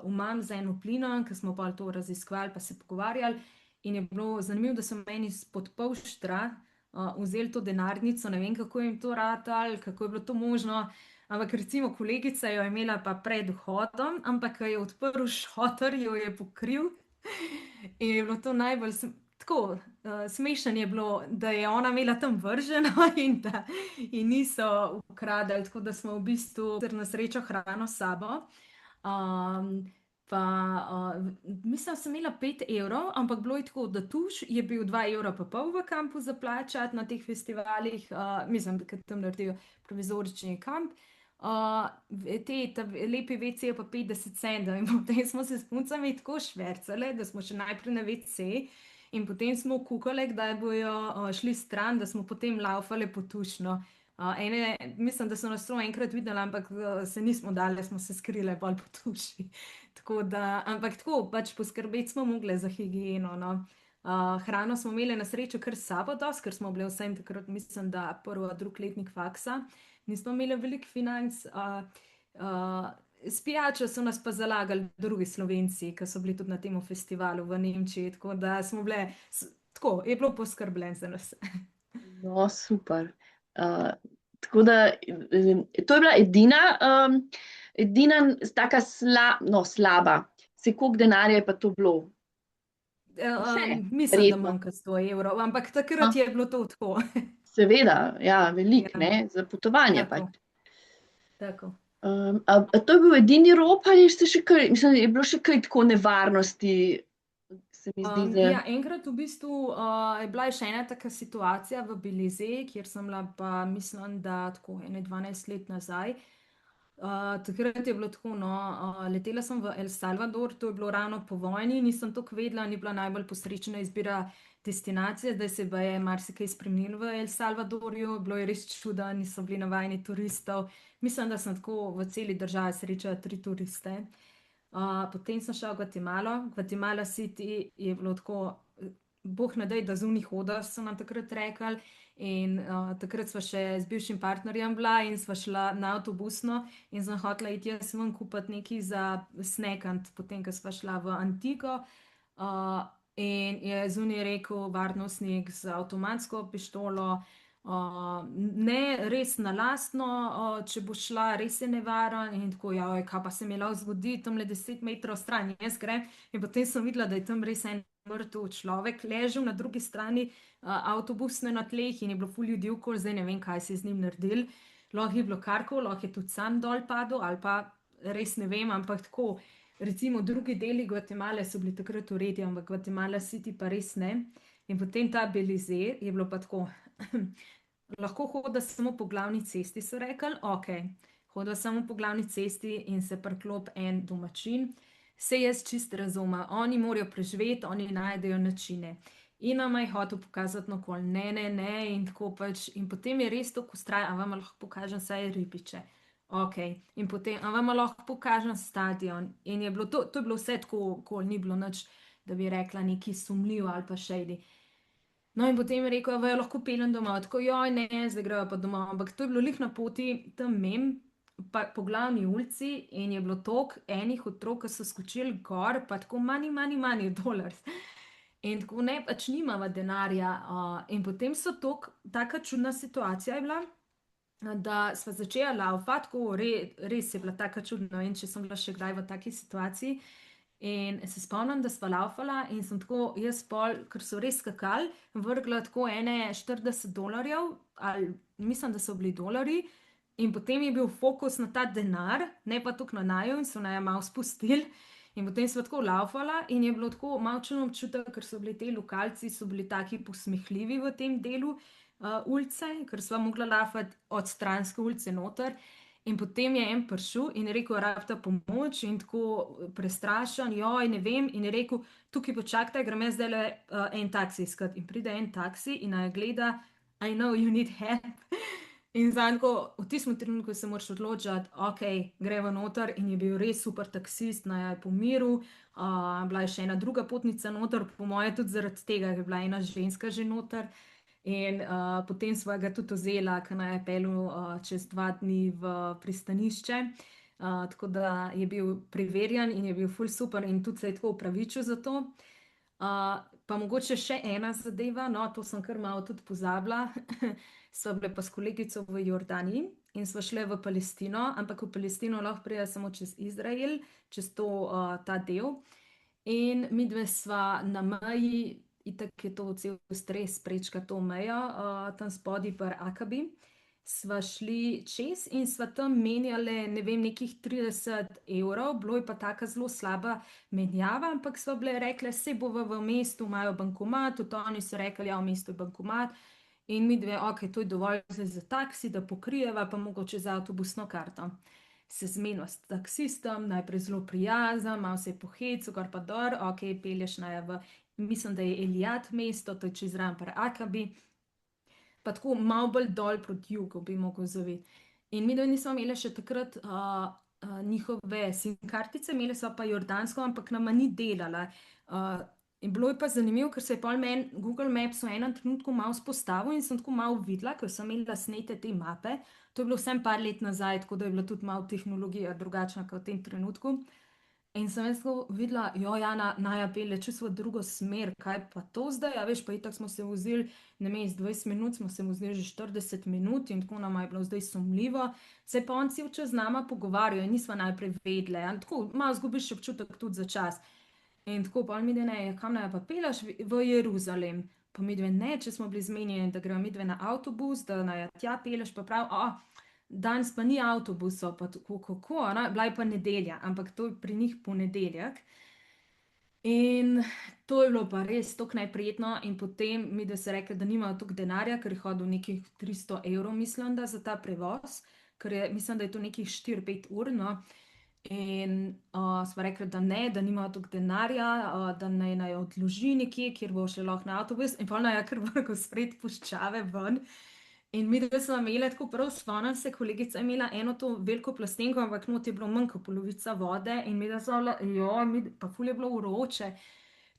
umam z eno plino, ker smo pa to raziskovali, pa se pogovarjali. In je bilo zanimivo, da so meni spod polštra vzeli to denarnico, ne vem, kako jim to ratalo, kako je bilo to možno. Ampak recimo kolegica jo je imela pa pred vhodom, ampak ko je odprl šotor, jo je pokril. In je bilo to najbolj tako smešno je bilo, da je ona imela tam vrženo in da in niso ukradali, tako da smo v bistvu na srečo hrano s sabo. Pa mislim, da sem imela 5 evrov, ampak bilo je tako, da tuš je bil 2,5 evra v kampu za plačati na teh festivalih, mislim, da tam naredijo provizorični kamp. Te lepi WC pa 50 centov in potem smo se s puncami tako švercale, da smo še najprej na WC in potem smo kukale, kdaj bojo šli stran, da smo potem laufale po tušno. Mislim, da so nas samo enkrat videli, ampak se nismo dali, smo se skrile bolj po tuši. Tako da, ampak tako, pač poskrbeti smo mogli za higieno, no. Hrano smo imeli na srečo kar s sabo dosti, ker smo bili vsem takrat, mislim, da prvi, drugi letnik faksa. Nismo imeli veliko financ. S pijačo so nas pa zalagali drugi Slovenci, ki so bili tudi na tem festivalu v Nemčiji, tako da smo bile, tako, je bilo poskrbljeno za nas. No, super. Tako da, to je bila edina taka slaba. Se koliko denarja je pa to bilo? Mislim, da verjetno. manj kot 100 evrov, ampak takrat je bilo to tako. Seveda, ja, veliko, Ja. ne, za potovanje Tako. pač. Tako. A to je bil edini rop ali ste še kaj, mislim, je bilo še kaj tako nevarnosti, se mi zdi, da... Ja, enkrat v bistvu je bila še ena taka situacija v Belize, kjer sem bila pa, mislim, da tako 12 let nazaj. Takrat je bilo tako, no, letela sem v El Salvador, to je bilo ravno po vojni, nisem toliko vedela, ni bila najbolj posrečena izbira destinacije, zdaj se pa je marsikaj spremenilo v El Salvadorju, bilo je res čudo, niso bili navajeni turistov. Mislim, da sem tako v celi državi srečala 3 turiste. Potem sem šla v Gvatemalo. Gvatemala City je bilo tako, bog ne daj, da zunaj hodaš, so nam takrat rekli. In takrat sva še z bivšim partnerjem bila in sva šla na avtobusno in sem hotela iti jaz ven kupiti nekaj za snekant, potem, ko sva šla v Antigo. In je zunaj rekel varnostnik z avtomatsko pištolo, ne, res na lastno, če bo šla, res je nevaren in tako, ja, kaj pa se mi lahko zgodi, tam le 10 metrov stran, jaz grem in potem sem videla, da je tam res en mrtev človek ležal na drugi strani avtobusne na tleh in je bilo ful ljudi okoli, zdaj ne vem, kaj se je z njim naredil, lahko je bilo karkoli, lahko je tudi sam dol padel ali pa res ne vem, ampak tako, recimo drugi deli Gvatemale so bili takrat v redu, ampak Gvatemala City pa res ne. In potem ta Belize je bilo pa tako, lahko hoda samo po glavni cesti, so rekli, ok, hoda samo po glavni cesti in se priklop en domačin. Se jaz čist razumem, oni morajo preživeti, oni najdejo načine. In nama je hotel pokazati okoli, ne, in tako pač. In potem je res to, ko straja, a vam lahko pokažem saj ribiče. Ok, in potem, a vam lahko pokažem stadion. In je bilo to je bilo vse tako, ni bilo nič, da bi rekla neki sumljivo ali pa shady. No, in potem je rekel, da jo lahko peljem domov, tako joj, ne, zdaj grejo pa domov. Ampak to je bilo lih na poti tam mem, pa po glavni ulici in je bilo toliko enih otrok, ki so skočili gor, pa tako money dollars. In tako ne, pač nimava denarja. In potem so taka čudna situacija je bila, da sva začela laufati, tako res je bila taka čudna. In če sem bila še kdaj v taki situaciji. In se spomnim, da sva laufala in sem tako, jaz pol, ker so res skakali, vrgla tako ene $40, ali mislim, da so bili dolarji. In potem je bil fokus na ta denar, ne pa tako na naju, in so naj malo spustili. In potem sva tako laufala in je bilo tako malo čudno občutek, ker so bili ti lokalci, so bili taki posmehljivi v tem delu ulice, ker sva mogla laufati od stranske ulice noter. In potem je en prišel in je rekel, rabita pomoč in tako prestrašen, joj, ne vem. In je rekel, tukaj počakajte, grem jaz zdaj en taksi iskat. In pride en taksi in naj gleda, I know you need help. In zanko, v tistem trenutku se moraš odločiti, ok, greva noter in je bil res super taksist, naj je pomiril. Bila je še ena druga potnica noter, po moje tudi zaradi tega, ker je bila ena ženska že noter. In potem sva ga tudi vzela, ker naj je peljal čez 2 dni v pristanišče. Tako da je bil preverjen in je bil ful super in tudi se je tako upravičil za to. Pa mogoče še ena zadeva, no, to sem kar malo tudi pozabila. Sva bile pa s kolegico v Jordaniji in sva šle v Palestino, ampak v Palestino lahko pride samo čez Izrael, čez ta del. In midve sva na meji, itak je to cel stres prečka to mejo, tam spodaj pri Akabi. Sva šli čez in sva tam menjali, ne vem, nekih 30 evrov, bilo je pa taka zelo slaba menjava, ampak sva bile rekle, se bova v mestu, imajo bankomat, tudi oni so rekli, ja, v mestu je bankomat. In mi dve, ok, to je dovolj za taksi, da pokrijeva, pa mogoče za avtobusno karto. Se zmenila s taksistom, najprej zelo prijazen, malo se je pohecal, gor pa dol, ok, pelješ naj v, mislim, da je Elijat mesto, to je čez zraven pri Akabi. Pa tako malo bolj dol proti jugu bi mogel zaviti. In mi, da nismo imeli še takrat njihove SIM kartice, imeli so pa jordansko, ampak nama ni delala. In bilo je pa zanimivo, ker se je pol meni Google Maps v enem trenutku malo spostavil in sem tako malo videla, ker sem imela snete te mape. To je bilo vsem par let nazaj, tako da je bila tudi malo tehnologija drugačna kot v tem trenutku. In sem jaz tako videla, jo, Jana, naja pelje čisto v drugo smer, kaj pa to zdaj, a veš, pa itak smo se vozili, ne vem, iz 20 minut smo se vozili že 40 minut in tako nama je bilo zdaj sumljivo. Se pa on cel čas z nama pogovarjajo in nisva najprej vedle, in tako malo zgubiš občutek tudi za čas. In tako pa mi da ne, kam naj pa pelješ v Jeruzalem? Pa mi dve ne, če smo bili zmenjeni, da gremo mi dve na avtobus, da naj tja pelješ, pa prav, danes pa ni avtobusov, pa tako, kako, bila je pa nedelja, ampak to je pri njih ponedeljek. In to je bilo pa res tako neprijetno. In potem mi, da se rekli, da nimajo toliko denarja, ker je hodil nekih 300 evrov, mislim, da za ta prevoz, ker je, mislim, da je to nekih 4-5 ur, no. In smo rekli, da ne, da nimajo toliko denarja, da naj odloži nekje, kjer bo šlo lahko na avtobus. In pa naj je kar vrgo spred puščave ven. In mi, da smo imeli tako prav, spomnim se, kolegica je imela eno to veliko plastenko, ampak not je bilo manj kot polovica vode in mi, da smo bile, jo, pa ful je bilo vroče.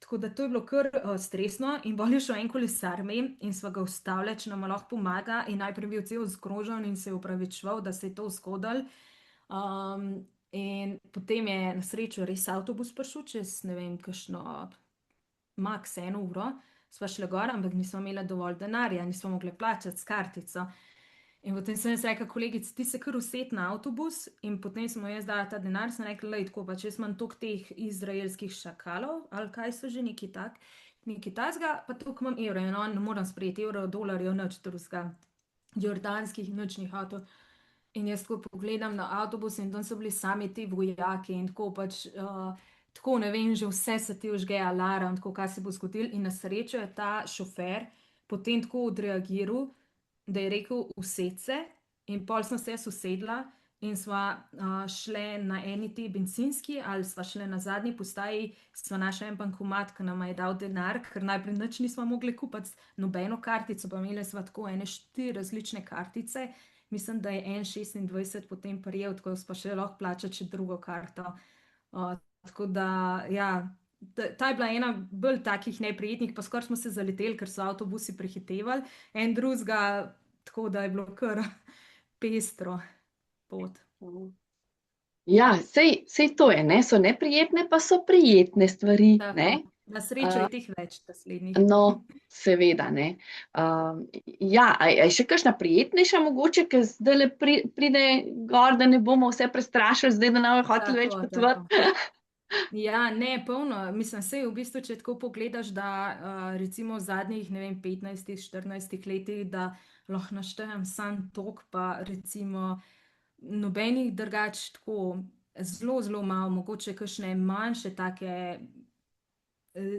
Tako da to je bilo kar stresno in bolj je šel en kolesar mi in sva ga ustavili, če nam lahko pomaga in najprej bil cel zgrožen in se je upravičeval, da se je to zgodil. In potem je na srečo res avtobus prišel čez, ne vem, kakšno max 1 uro. Sva šla gor, ampak nismo imeli dovolj denarja, nismo mogli plačati s kartico. In potem sem jaz rekla, kolegica, ti se kar used na avtobus, in potem smo jaz dala ta denar, sem rekla, lej, tako pa če imam toliko teh izraelskih šakalov, ali kaj so že neki takega, pa toliko imam evrov, in on ne moram sprejeti evrov, dolarjev, nič drugega, jordanskih, nič njih avtov. In jaz tako pogledam na avtobus in tam so bili sami ti vojaki in tako pač. Tako ne vem, že vse se ti vžge alarm, tako kaj se bo zgodil. In na srečo je ta šofer potem tako odreagiral, da je rekel used se in pol sem se jaz usedla in sva šle na eni te bencinski ali sva šle na zadnji postaji, sva našla en bankomat, ki nam je dal denar, ker najprej nič nismo mogli kupiti nobeno kartico, pa imeli sva tako ene 4 različne kartice mislim, da je 1,26 potem prijel, tako da pa še lahko plača še drugo karto. Tako da, ja, ta je bila ena bolj takih neprijetnih, pa skoraj smo se zaleteli, ker so avtobusi prehitevali, en drugega, tako da je bilo kar pestro pot. Ja, sej to je, ne? So neprijetne, pa so prijetne stvari, ne? Tako, na srečo je teh več naslednjih. No, seveda, ne. Ja, a je še kakšna prijetnejša mogoče, ker zdaj pride gor, da ne bomo vse prestrašili, zdaj da ne bomo hoteli več Tako, potovati. Ja, ne, polno. Mislim, sej v bistvu, če tako pogledaš, da recimo v zadnjih, ne vem, 15, 14 letih, da lahko naštejem sam tok, pa recimo nobenih drugač tako zelo, zelo malo, mogoče kakšne manjše take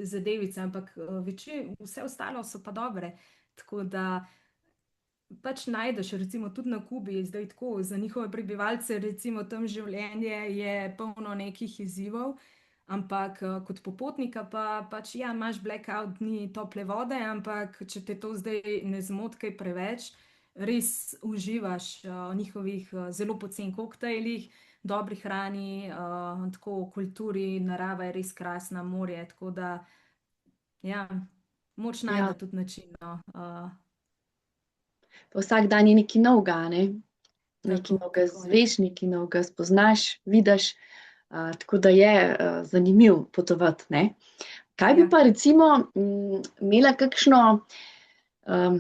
zadevice, ampak vse ostalo so pa dobre. Tako da pač najdeš, recimo tudi na Kubi, zdaj tako za njihove prebivalce, recimo tam življenje je polno nekih izzivov, ampak kot popotnika pa pač ja, imaš blackout dni tople vode, ampak če te to zdaj ne zmoti kaj preveč, res uživaš v njihovih zelo poceni koktejlih, dobri hrani, tako kulturi, narava je res krasna, morje, tako da ja, moč Ja, najde tudi način, no. pa vsak dan je nekaj novega, ne? Nekaj novega Tako je. izveš, nekaj novega spoznaš, vidiš, tako da je zanimiv potovati, ne? Kaj bi Ja. pa recimo imela um,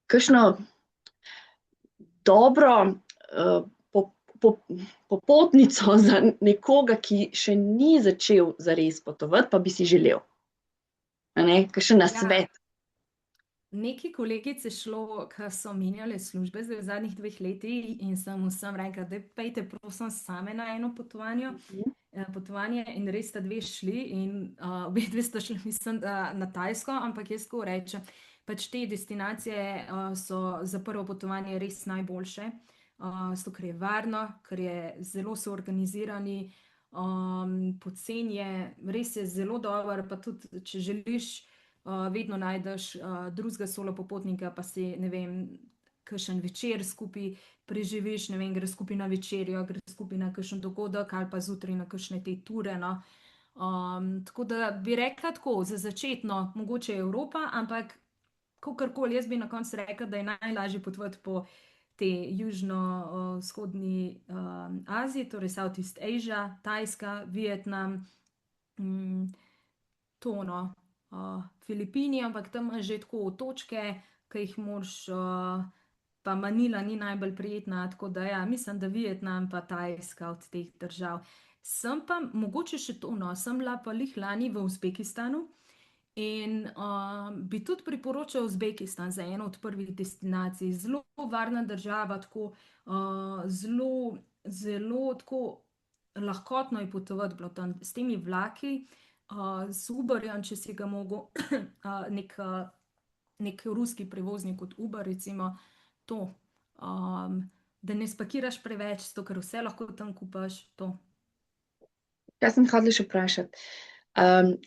kakšno dobro po, po, popotnico za nekoga, ki še ni začel zares potovati, pa bi si želel? A ne? Kakšen Ja, nasvet? neki kolegice šlo, ki so menjale službe zdaj v zadnjih 2 letih in sem vsem rekla, da pejte prosim same na eno potovanje in res sta dve šli in obe dve sta šli, mislim, da na Tajsko, ampak jaz tako rečem, pač te destinacije so za prvo potovanje res najboljše, zato ker je varno, ker je zelo so organizirani, poceni je, res je zelo dober, pa tudi, če želiš, vedno najdeš drugega solo popotnika, pa si, ne vem, kakšen večer skupaj preživiš, ne vem, gre skupaj na večerjo, gre skupaj na kakšen dogodek ali pa zjutraj na kakšne te ture, no. Tako da bi rekla tako, za začetno, mogoče Evropa, ampak kakorkoli, jaz bi na koncu rekla, da je najlažje potovati po tej južno-vzhodni Aziji, torej Southeast Asia, Tajska, Vietnam, to no, Filipini, ampak tam imaš že tako točke, ki jih moraš, pa Manila ni najbolj prijetna, tako da ja, mislim, da Vietnam pa Tajska od teh držav. Sem pa mogoče še to, no, sem bila pa lih lani v Uzbekistanu in bi tudi priporočal Uzbekistan za eno od prvih destinacij. Zelo varna država, tako zelo, zelo tako lahkotno je potovati bilo tam s temi vlaki, z Uberjem, če si ga mogel, nek ruski prevoznik kot Uber, recimo, to, da ne spakiraš preveč, zato ker vse lahko tam kupaš, to. Kaj sem hodila še vprašati?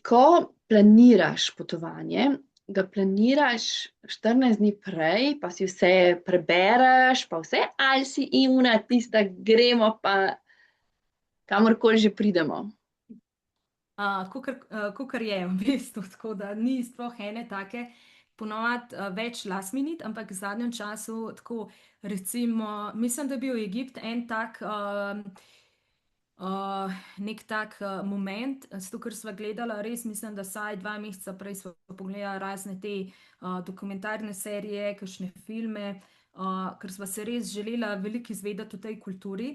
Ko planiraš potovanje, ga planiraš 14 dni prej, pa si vse prebereš, pa vse, ali si imuna tista, gremo pa kamorkoli že pridemo. Kakor je v bistvu, tako da ni sploh ene take, ponovadi več last minute, ampak v zadnjem času tako, recimo, mislim, da je bil Egipt en tak, nek tak moment, zato ker sva gledala res, mislim, da saj 2 meseca prej sva pogledala razne te dokumentarne serije, kakšne filme, ker sva se res želela veliko izvedeti o tej kulturi.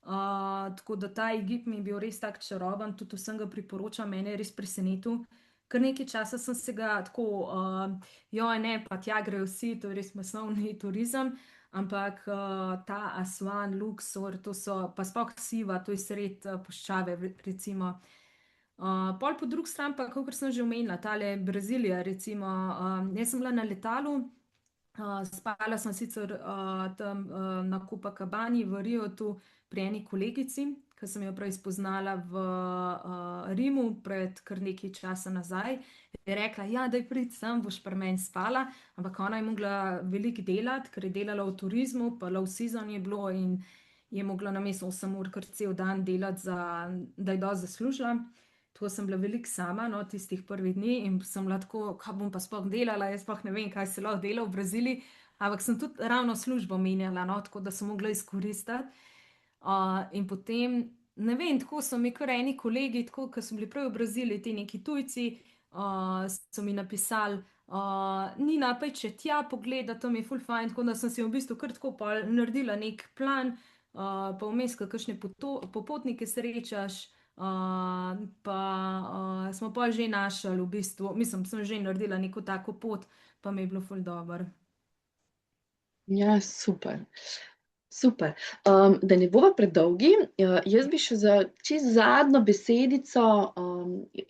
Tako da ta Egipt mi je bil res tak čaroben, tudi vsem ga priporočam, mene je res presenetil. Kar nekaj časa sem se ga tako, joj ne, pa tja grejo vsi, to je res masovni turizem, ampak ta Aswan, Luxor, to so, pa sploh Siva, to je sred puščave, recimo. Pol po drugi strani pa, kakor sem že omenila, tale Brazilija, recimo, jaz sem bila na letalu, spala sem sicer tam na Copacabani v Riotu pri eni kolegici, ki sem jo prej spoznala v Rimu pred kar nekaj časa nazaj, je rekla, ja, daj prid sem, boš pri meni spala, ampak ona je mogla veliko delati, ker je delala v turizmu, pa low season je bilo in je mogla namesto 8 ur kar cel dan delati, da je dosti zaslužila. Tako sem bila veliko sama, no, tistih prvih dni in sem bila tako, kaj bom pa sploh delala, jaz sploh ne vem, kaj se lahko dela v Braziliji, ampak sem tudi ravno službo menjala, no, tako da sem mogla izkoristiti. In potem, ne vem, tako so mi kar eni kolegi, tako, ki so bili prej v Braziliji, ti neki tujci, so mi napisali, Nina, pa če tja pogleda, to mi je ful fajn, tako da sem si v bistvu kar tako pol naredila nek plan, pa vmes, kakšne popotnike srečaš, pa smo pa že našli v bistvu, mislim, sem že naredila neko tako pot, pa mi je bilo ful dobro. Ja, super. Super. Da ne bova predolgi, jaz bi še za čisto zadnjo besedico,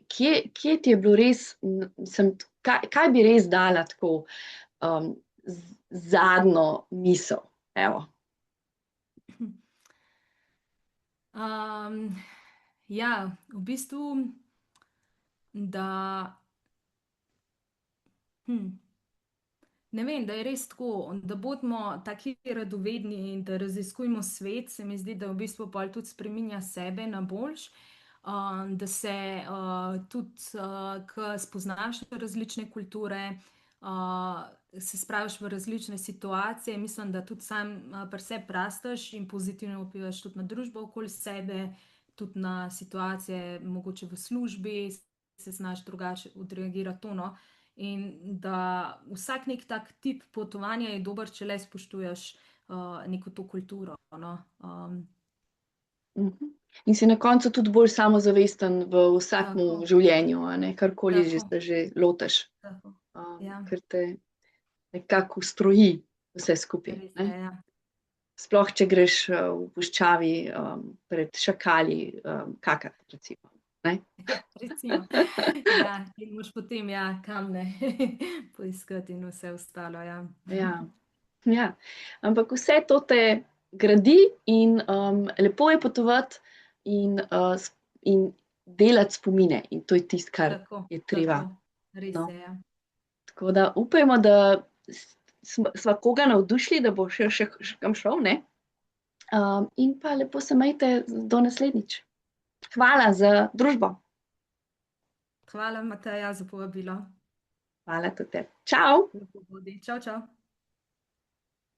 kje ti je bilo res, mislim, kaj bi res dala tako zadnjo misel? Evo. Ja, v bistvu, da ne vem, da je res tako, da bodimo taki radovedni in da raziskujmo svet, se mi zdi, da v bistvu pol tudi spreminja sebe na boljš, da se tudi, ko spoznaš različne kulture, se spraviš v različne situacije, mislim, da tudi sam pri sebi rastaš in pozitivno vplivaš tudi na družbo okoli sebe, tudi na situacije, mogoče v službi, se znaš drugače odreagirati to, no. In da vsak nek tak tip potovanja je dober, če le spoštuješ neko to kulturo, no. In si na koncu tudi bolj samozavesten v vsakem Tako, življenju, a ne, karkoli že tako, se že lotiš, tako. Ja, ker te nekako ustroji vse skupaj, res ne. je, ja. Sploh, če greš v puščavi pred šakali kakati, recimo. Ne? Ja, recimo. Ja, in moš potem, ja, kamne poiskati in vse ostalo, ja. Ja, ja. Ampak vse to te gradi in lepo je potovati in delati spomine. In to je tisto, kar Tako, je treba. tako, res No. je, ja. Tako da upajmo, da sva koga navdušili, da bo še kam šel, ne? In pa lepo se majte do naslednjič. Hvala za družbo. Hvala, Mateja, za povabilo. Hvala tudi tebi. Čau! Lepo bodi. Čau, čau.